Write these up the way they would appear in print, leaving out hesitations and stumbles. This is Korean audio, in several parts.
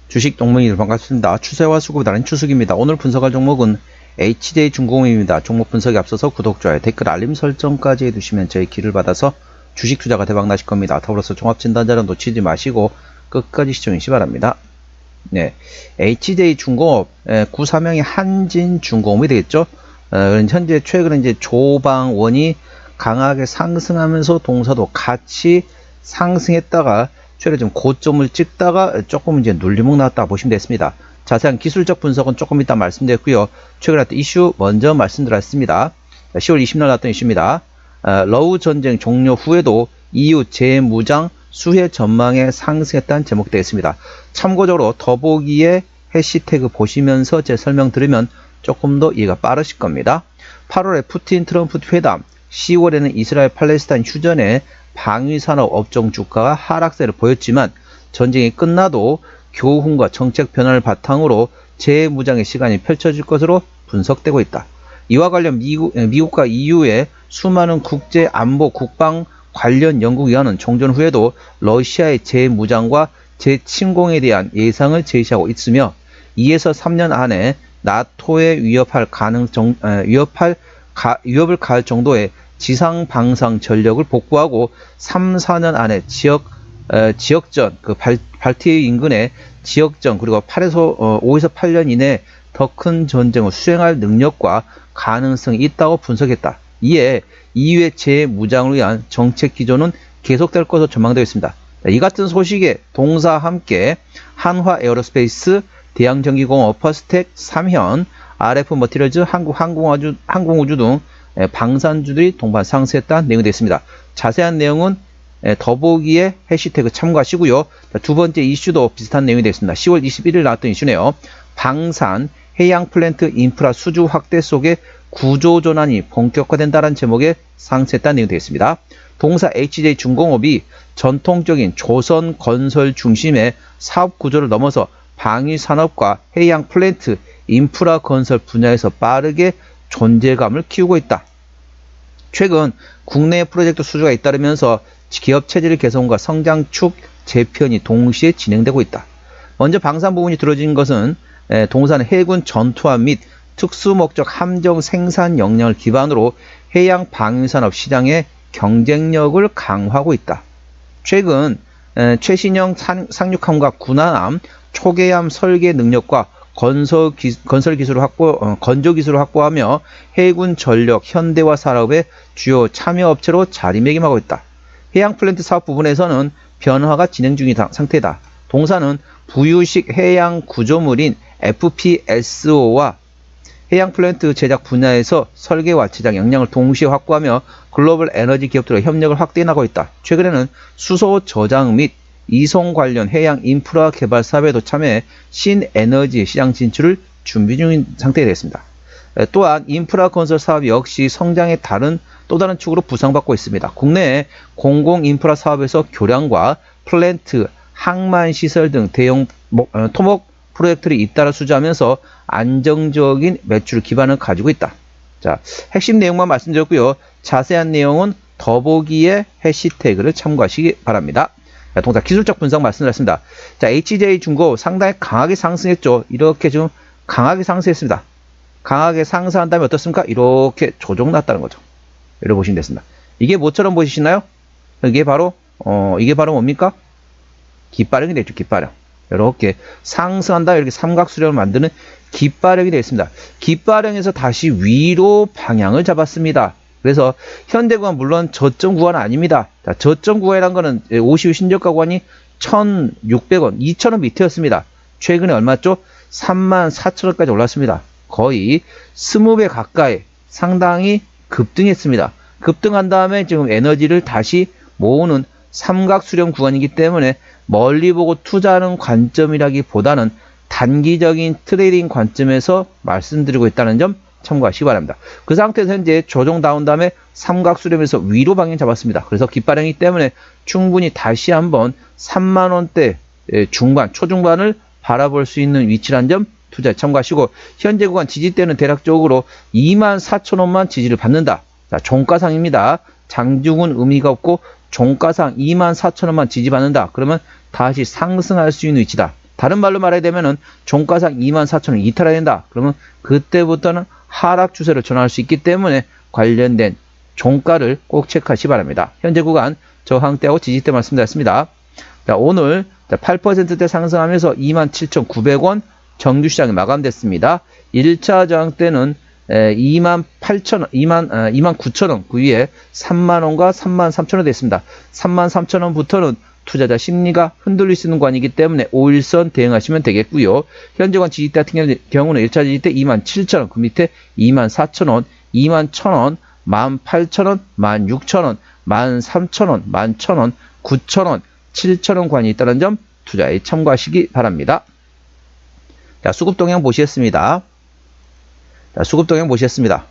주식 동맹이들 반갑습니다. 추세와 수급이 다른 추석입니다. 오늘 분석할 종목은 HJ중공업입니다. 종목 분석에 앞서서 구독, 좋아요, 댓글, 알림 설정까지 해두시면 저희 길을 받아서 주식 투자가 대박 나실 겁니다. 더불어서 종합진단자료 놓치지 마시고 끝까지 시청해 주시기 바랍니다. 네, HJ중공업 구사명이 한진중공업이 되겠죠. 현재 최근에 이제 조방원이 강하게 상승하면서 동사도 같이 상승했다가 최근에 좀 고점을 찍다가 조금 이제 눌림목 나왔다 보시면 되겠습니다. 자세한 기술적 분석은 조금 이따 말씀드렸고요. 최근에 나왔던 이슈 먼저 말씀드렸습니다. 10월 20일 나왔던 이슈입니다. 러우 전쟁 종료 후에도 EU 재무장 수혜 전망에 상승했다는 제목 되겠습니다. 참고적으로 더보기에 해시태그 보시면서 제 설명 들으면 조금 더 이해가 빠르실 겁니다. 8월에 푸틴 트럼프 회담, 10월에는 이스라엘 팔레스타인 휴전에 방위산업 업종 주가가 하락세를 보였지만 전쟁이 끝나도 교훈과 정책 변화를 바탕으로 재무장의 시간이 펼쳐질 것으로 분석되고 있다. 이와 관련 미국과 EU의 수많은 국제 안보 국방 관련 연구기관은 종전 후에도 러시아의 재무장과 재침공에 대한 예상을 제시하고 있으며 2에서 3년 안에 나토에 위협을 가할 정도의 지상 방상 전력을 복구하고 3, 4년 안에 지역전, 발트해 인근의 지역전, 그리고 5에서 8년 이내에 더 큰 전쟁을 수행할 능력과 가능성이 있다고 분석했다. 이에 EU의 재무장을 위한 정책 기조는 계속될 것으로 전망되어 있습니다. 이 같은 소식에 동사와 함께 한화 에어로스페이스, 대양전기공업, 퍼스텍, 삼현, RF 머티리얼즈, 항공우주 등 방산주들이 동반 상승했다는 내용이 되어 있습니다. 자세한 내용은 더보기에 해시태그 참고하시고요. 두 번째 이슈도 비슷한 내용이 되어 있습니다. 10월 21일 나왔던 이슈네요. 방산, 해양 플랜트 인프라 수주 확대 속에 구조전환이 본격화된다는 제목의 상승했다는 내용이 되어 있습니다. 동사 HJ중공업이 전통적인 조선 건설 중심의 사업 구조를 넘어서 방위산업과 해양 플랜트, 인프라 건설 분야에서 빠르게 존재감을 키우고 있다. 최근 국내 프로젝트 수주가 잇따르면서 기업 체질 개선과 성장축 재편이 동시에 진행되고 있다. 먼저 방산 부분이 들어진 것은 동사는 해군 전투함 및 특수목적 함정 생산 역량을 기반으로 해양 방위산업 시장의 경쟁력을 강화하고 있다. 최근 최신형 상륙함과 군함, 초계함 설계 능력과 건조 기술을 확보하며 해군 전력 현대화 산업의 주요 참여 업체로 자리매김하고 있다. 해양 플랜트 사업 부분에서는 변화가 진행 중인 상태다. 동사는 부유식 해양 구조물인 FPSO와 해양 플랜트 제작 분야에서 설계와 제작 역량을 동시에 확보하며 글로벌 에너지 기업들과 협력을 확대해 나가고 있다. 최근에는 수소 저장 및 이송 관련 해양 인프라 개발 사업에도 참여해 신에너지 시장 진출을 준비 중인 상태가 되겠습니다. 또한 인프라 건설 사업 역시 성장의 또 다른 축으로 부상받고 있습니다. 국내의 공공 인프라 사업에서 교량과 플랜트, 항만 시설 등 대형 토목 프로젝트를 잇따라 수주하면서 안정적인 매출 기반을 가지고 있다. 자, 핵심 내용만 말씀드렸고요. 자세한 내용은 더보기에 해시태그를 참고하시기 바랍니다. 자, 동사 기술적 분석 말씀드렸습니다. 자, HJ중공업 상당히 강하게 상승했죠. 이렇게 좀 강하게 상승했습니다. 강하게 상승한 다음에 어떻습니까? 이렇게 조정 났다는 거죠. 이렇게 보시면 됐습니다. 이게 뭐처럼 보이시나요? 이게 바로 뭡니까? 깃바령이 되죠. 깃바령. 이렇게 상승한다 이렇게 삼각수렴을 만드는 깃바령이 되겠습니다. 깃바령에서 다시 위로 방향을 잡았습니다. 그래서 현대구간 물론 저점 구간은 아닙니다. 자, 저점 구간이란 거는 50일 신저가 구간이 1,600원, 2,000원 밑에였습니다. 최근에 얼마죠? 34,000원까지 올랐습니다. 거의 20배 가까이 상당히 급등했습니다. 급등한 다음에 지금 에너지를 다시 모으는 삼각수렴 구간이기 때문에 멀리 보고 투자하는 관점이라기보다는 단기적인 트레이딩 관점에서 말씀드리고 있다는 점 참고하시기 바랍니다. 그 상태에서 현재 조정 나온 다음에 삼각수렴에서 위로 방향 잡았습니다. 그래서 깃바령이기 때문에 충분히 다시 한번 3만원대 중반, 초중반을 바라볼 수 있는 위치란 점 투자에 참고하시고, 현재 구간 지지대는 대략적으로 24,000원만 지지를 받는다. 자, 종가상입니다. 장중은 의미가 없고 종가상 24,000원만 지지받는다. 그러면 다시 상승할 수 있는 위치다. 다른 말로 말하게 되면은 종가상 24,000원 이탈해야 된다. 그러면 그때부터는 하락 추세를 전환할 수 있기 때문에 관련된 종가를 꼭 체크하시 바랍니다. 현재 구간 저항대하고 지지대 말씀드렸습니다. 자, 오늘 8%대 상승하면서 27,900원 정규시장이 마감됐습니다. 1차 저항대는 29,000원 그 위에 30,000원과 33,000원 됐습니다. 33,000원부터는 투자자 심리가 흔들릴 수 있는 구간이기 때문에 5일선 대응하시면 되겠고요. 현재 관 지지대 같은 경우는 1차 지지대 27,000원, 그 밑에 24,000원, 21,000원, 18,000원, 16,000원, 13,000원, 11,000원, 9,000원, 7,000원 관이 있다는 점 투자에 참고하시기 바랍니다. 자, 수급 동향 보시겠습니다. 자, 수급 동향 보시겠습니다.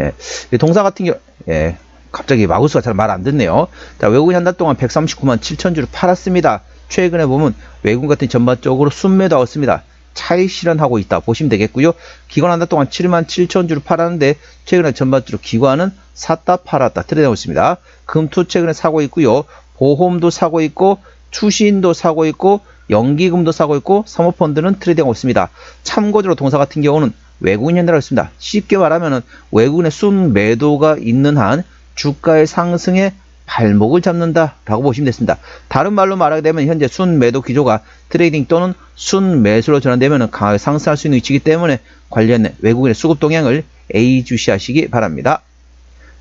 예, 동사 같은 경우, 예, 갑자기 마우스가 잘 말 안 듣네요. 자, 외국인 한 달 동안 139만 7천 주를 팔았습니다. 최근에 보면 외국인 같은 전반적으로 순매도 왔습니다. 차익 실현하고 있다 보시면 되겠고요. 기관 한 달 동안 7만 7천 주를 팔았는데 최근에 전반적으로 기관은 샀다 팔았다 트레이드하고 있습니다. 금투 최근에 사고 있고요. 보험도 사고 있고 투신도 사고 있고 연기금도 사고 있고 사모펀드는 트레이드하고 있습니다. 참고적으로 동사 같은 경우는 외국인 현대라고 있습니다. 쉽게 말하면 외국인의 순매도가 있는 한 주가의 상승에 발목을 잡는다라고 보시면 됐습니다. 다른 말로 말하게 되면 현재 순매도 기조가 트레이딩 또는 순매수로 전환되면 강하게 상승할 수 있는 위치이기 때문에 관련 외국인의 수급 동향을 예의주시하시기 바랍니다.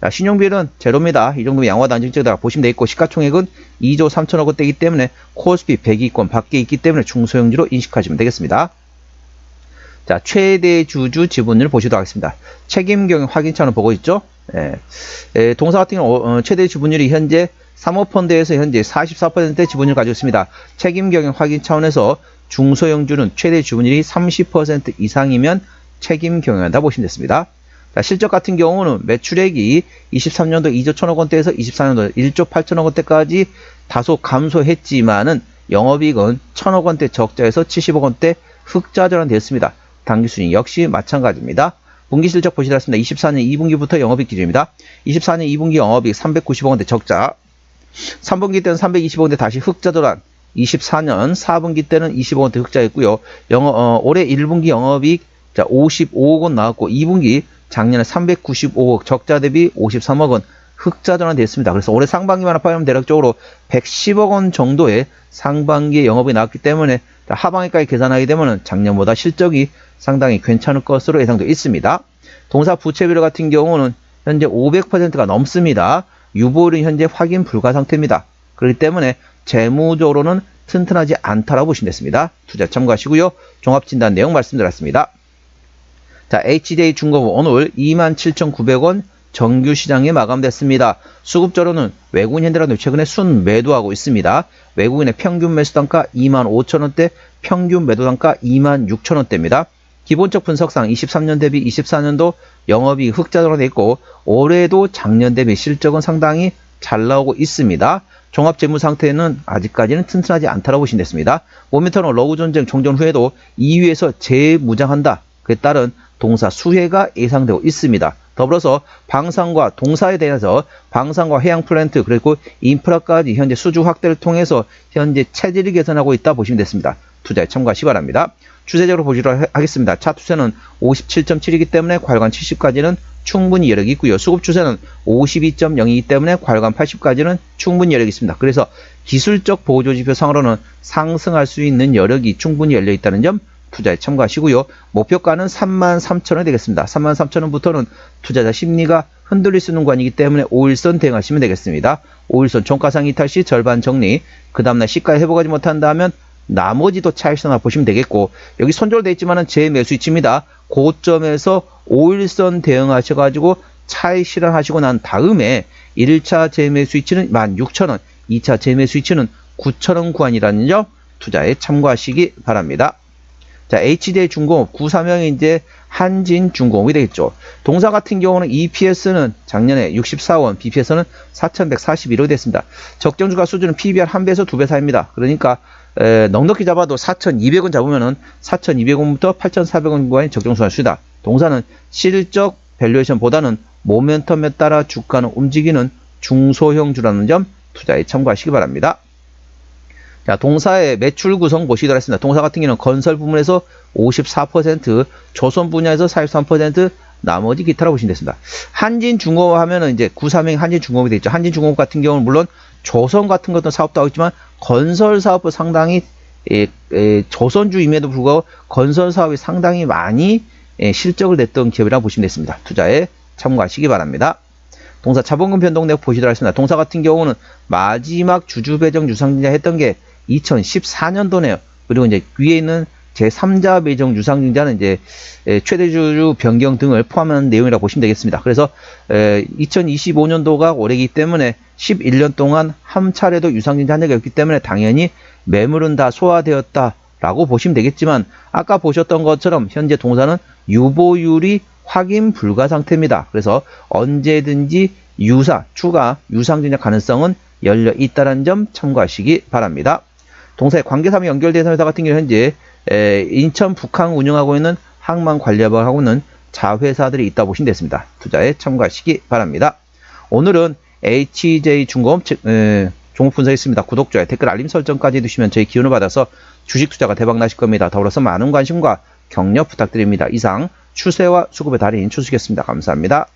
자, 신용비율은 제로입니다. 이 정도면 양호하다 안정적이다 보시면 되겠고 시가총액은 2조 3천억 원대이기 때문에 코스피 100위권 밖에 있기 때문에 중소형주로 인식하시면 되겠습니다. 자, 최대 주주 지분율 보시도록 하겠습니다. 책임경영 확인차는 보고 있죠? 예. 동사 같은 경우 최대 지분율이 현재 사모펀드에서 현재 44%의 지분율을 가지고 있습니다. 책임경영 확인 차원에서 중소형주는 최대 지분율이 30% 이상이면 책임경영한다 보시면 됐습니다. 자, 실적 같은 경우는 매출액이 23년도 2조 1천억 원대에서 24년도 1조 8천억 원대까지 다소 감소했지만은 영업이익은 1천억 원대 적자에서 70억 원대 흑자 전환되었습니다. 당기순이 역시 마찬가지입니다. 분기 실적 보시도록 하겠습니다. 24년 2분기부터 영업이익 기준입니다. 24년 2분기 영업이익 390억 원대 적자, 3분기 때는 320억 원대 다시 흑자 전환, 24년 4분기 때는 20억 원대 흑자였고요. 올해 1분기 영업이익 55억 원 나왔고 2분기 작년에 395억 적자 대비 53억 원 흑자 전환됐습니다. 그래서 올해 상반기만 합하면 대략적으로 110억 원 정도의 상반기에 영업이 나왔기 때문에 하반기까지 계산하게 되면 작년보다 실적이 상당히 괜찮을 것으로 예상되어 있습니다. 동사 부채 비율 같은 경우는 현재 500%가 넘습니다. 유보율은 현재 확인 불가 상태입니다. 그렇기 때문에 재무적으로는 튼튼하지 않다라고 보시면 됐습니다. 투자 참고하시고요. 종합진단 내용 말씀드렸습니다. 자, HDA 중공업 오늘 27,900원 정규 시장에 마감됐습니다. 수급적으로는 외국인 현대라도 최근에 순매도하고 있습니다. 외국인의 평균 매수 단가 25,000원대, 평균 매도 단가 26,000원대입니다. 기본적 분석상 23년 대비 24년도 영업이익 흑자 전환돼 있고 올해도 작년 대비 실적은 상당히 잘 나오고 있습니다. 종합 재무 상태는 아직까지는 튼튼하지 않다라고 보시면 됐습니다. 모멘텀은 러우 전쟁 종전 후에도 2위에서 재무장한다. 그에 따른 동사 수혜가 예상되고 있습니다. 더불어서 방산과 동사에 대해서 방산과 해양 플랜트 그리고 인프라까지 현재 수주 확대를 통해서 현재 체질을 개선하고 있다 보시면 됐습니다. 투자에 참고하시기 바랍니다. 추세적으로 보시도록 하겠습니다. 차트추세는 57.7이기 때문에 괄관 70까지는 충분히 여력이 있고요. 수급 추세는 52.0이기 때문에 괄관 80까지는 충분히 여력이 있습니다. 그래서 기술적 보조지표 상으로는 상승할 수 있는 여력이 충분히 열려 있다는 점 투자에 참고하시고요. 목표가는 33,000원 되겠습니다. 33,000원부터는 투자자 심리가 흔들릴 수 있는 구간이기 때문에 5일선 대응하시면 되겠습니다. 5일선 종가상 이탈 시 절반 정리, 그 다음날 시가에 회복하지 못한다면 나머지도 차익선화 보시면 되겠고, 여기 손절되어 있지만은 재매수 위치입니다. 고점에서 5일선 대응하셔가지고 차익 실현하시고 난 다음에 1차 재매수 위치는 16,000원, 2차 재매수 위치는 9,000원 구간이라는 점 투자에 참고하시기 바랍니다. 자, HDA 중공업, 구사명이 이제 한진중공업이 되겠죠. 동사 같은 경우는 EPS는 작년에 64원, BPS는 4,141원 됐습니다. 적정주가 수준은 PBR 1배에서 2배 사이입니다. 그러니까 넉넉히 잡아도 4,200원 잡으면은 4,200원부터 8,400원 구간이 적정수가 수다. 동사는 실적 밸류에이션보다는 모멘텀에 따라 주가는 움직이는 중소형주라는 점 투자에 참고하시기 바랍니다. 자, 동사의 매출 구성 보시도록 하겠습니다. 동사 같은 경우는 건설 부문에서 54%, 조선 분야에서 43%, 나머지 기타라고 보시면 되겠습니다. 한진중공업 하면은 이제 931 한진중공업이 되겠죠. 한진중공업 같은 경우는 물론 조선 같은 것도 사업도 하고 있지만 건설 사업도 상당히 조선주임에도 불구하고 건설 사업이 상당히 많이 실적을 냈던 기업이라고 보시면 되겠습니다. 투자에 참고하시기 바랍니다. 동사 자본금 변동내역 보시도록 하겠습니다. 동사 같은 경우는 마지막 주주배정 유상증자 했던 게 2014년도네요. 그리고 이제 위에 있는 제3자 배정 유상증자는 이제 최대주주 변경 등을 포함한 내용이라고 보시면 되겠습니다. 그래서 2025년도가 올해이기 때문에 11년 동안 한 차례도 유상증자 한 적이 없기 때문에 당연히 매물은 다 소화되었다라고 보시면 되겠지만 아까 보셨던 것처럼 현재 동사는 유보율이 확인 불가 상태입니다. 그래서 언제든지 추가 유상증자 가능성은 열려 있다는 점 참고하시기 바랍니다. 동사의 관계사무 연결대상 회사 같은 경우 현재 인천 북항 운영하고 있는 항만 관리업을 하고 있는 자회사들이 있다 보시면 되겠습니다. 투자에 참고하시기 바랍니다. 오늘은 HJ중공업 종목 분석했습니다. 구독, 좋아요, 댓글, 알림 설정까지 해두시면 저희 기운을 받아서 주식 투자가 대박 나실 겁니다. 더불어서 많은 관심과 격려 부탁드립니다. 이상 추세와 수급의 달인 추수겠습니다. 감사합니다.